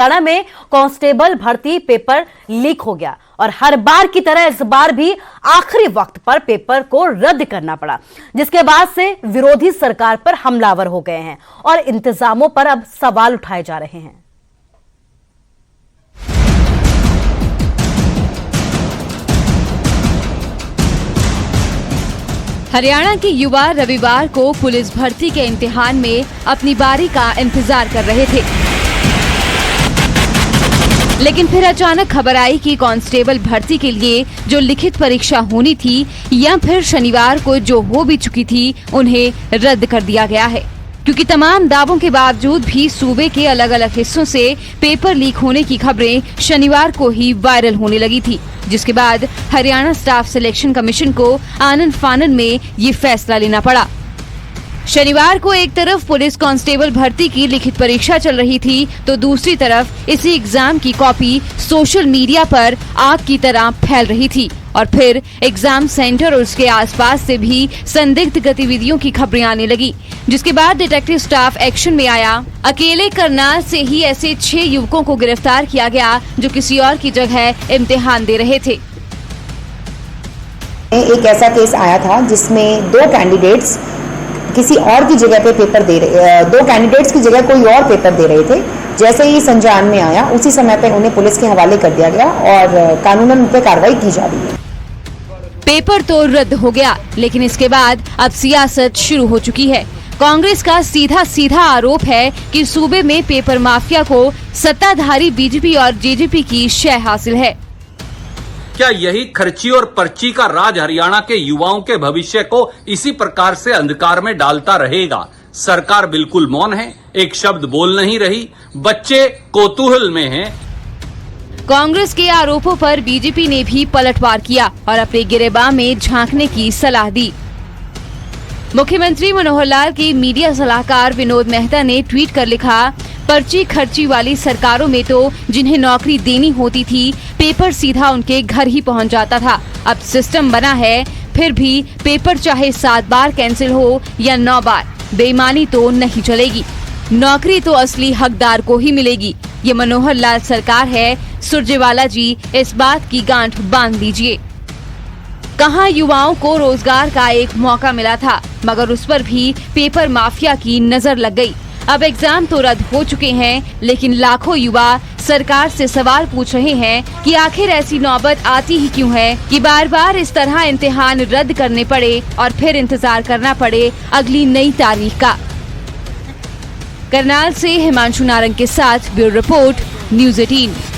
हरियाणा में कांस्टेबल भर्ती paper leak हो गया और हर बार की तरह इस बार भी आखिरी वक्त पर पेपर को रद्द करना पड़ा, जिसके बाद से विरोधी सरकार पर हमलावर हो गए हैं और इंतजामों पर अब सवाल उठाए जा रहे हैं। हरियाणा के युवा रविवार को पुलिस भर्ती के इम्तिहान में अपनी बारी का इंतजार कर रहे थे, लेकिन फिर अचानक खबर आई कि कांस्टेबल भर्ती के लिए जो लिखित परीक्षा होनी थी या फिर शनिवार को जो हो भी चुकी थी, उन्हें रद्द कर दिया गया है। क्योंकि तमाम दावों के बावजूद भी सूबे के अलग अलग हिस्सों से पेपर लीक होने की खबरें शनिवार को ही वायरल होने लगी थी, जिसके बाद हरियाणा स्टाफ सिलेक्शन कमीशन को आनन फानन में ये फैसला लेना पड़ा। शनिवार को एक तरफ पुलिस कांस्टेबल भर्ती की लिखित परीक्षा चल रही थी, तो दूसरी तरफ इसी एग्जाम की कॉपी सोशल मीडिया पर आग की तरह फैल रही थी और फिर एग्जाम सेंटर और उसके आसपास से भी संदिग्ध गतिविधियों की खबरें आने लगी, जिसके बाद डिटेक्टिव स्टाफ एक्शन में आया। अकेले करनाल से ही ऐसे 6 युवकों को गिरफ्तार किया गया जो किसी और की जगह इम्तिहान दे रहे थे। एक ऐसा केस आया था जिसमें 2 कैंडिडेट्स किसी और की जगह पे पेपर दे रहे, 2 कैंडिडेट्स की जगह कोई और पेपर दे रहे थे। जैसे ही संज्ञान में आया, उसी समय पे उन्हें पुलिस के हवाले कर दिया गया और कानूनन उन पे कार्रवाई की जा रही है। पेपर तो रद्द हो गया, लेकिन इसके बाद अब सियासत शुरू हो चुकी है। कांग्रेस का सीधा आरोप है कि सूबे में पेपर माफिया को सत्ताधारी बीजेपी और जेजेपी की शय हासिल है। क्या यही खर्ची और पर्ची का राज हरियाणा के युवाओं के भविष्य को इसी प्रकार से अंधकार में डालता रहेगा? सरकार बिल्कुल मौन है, एक शब्द बोल नहीं रही, बच्चे कौतूहल में हैं। कांग्रेस के आरोपों पर बीजेपी ने भी पलटवार किया और अपने गिरेबान में झांकने की सलाह दी। मुख्यमंत्री मनोहर लाल के मीडिया सलाहकार विनोद मेहता ने ट्वीट कर लिखा, पर्ची खर्ची वाली सरकारों में तो जिन्हें नौकरी देनी होती थी, पेपर सीधा उनके घर ही पहुंच जाता था। अब सिस्टम बना है, फिर भी पेपर चाहे 7 बार कैंसिल हो या 9 बार, बेईमानी तो नहीं चलेगी। नौकरी तो असली हकदार को ही मिलेगी। ये मनोहर लाल सरकार है। सुरजेवाला जी, इस बात की गांठ बांध लीजिए। कहां युवाओं को रोजगार का एक मौका मिला था, मगर उस पर भी पेपर माफिया की नजर लग गई। अब एग्जाम तो रद्द हो चुके हैं, लेकिन लाखों युवा सरकार से सवाल पूछ रहे हैं कि आखिर ऐसी नौबत आती ही क्यों है कि बार बार इस तरह इम्तिहान रद्द करने पड़े और फिर इंतजार करना पड़े अगली नई तारीख का। करनाल से हिमांशु नारंग के साथ ब्यूरो रिपोर्ट, न्यूज़ 18।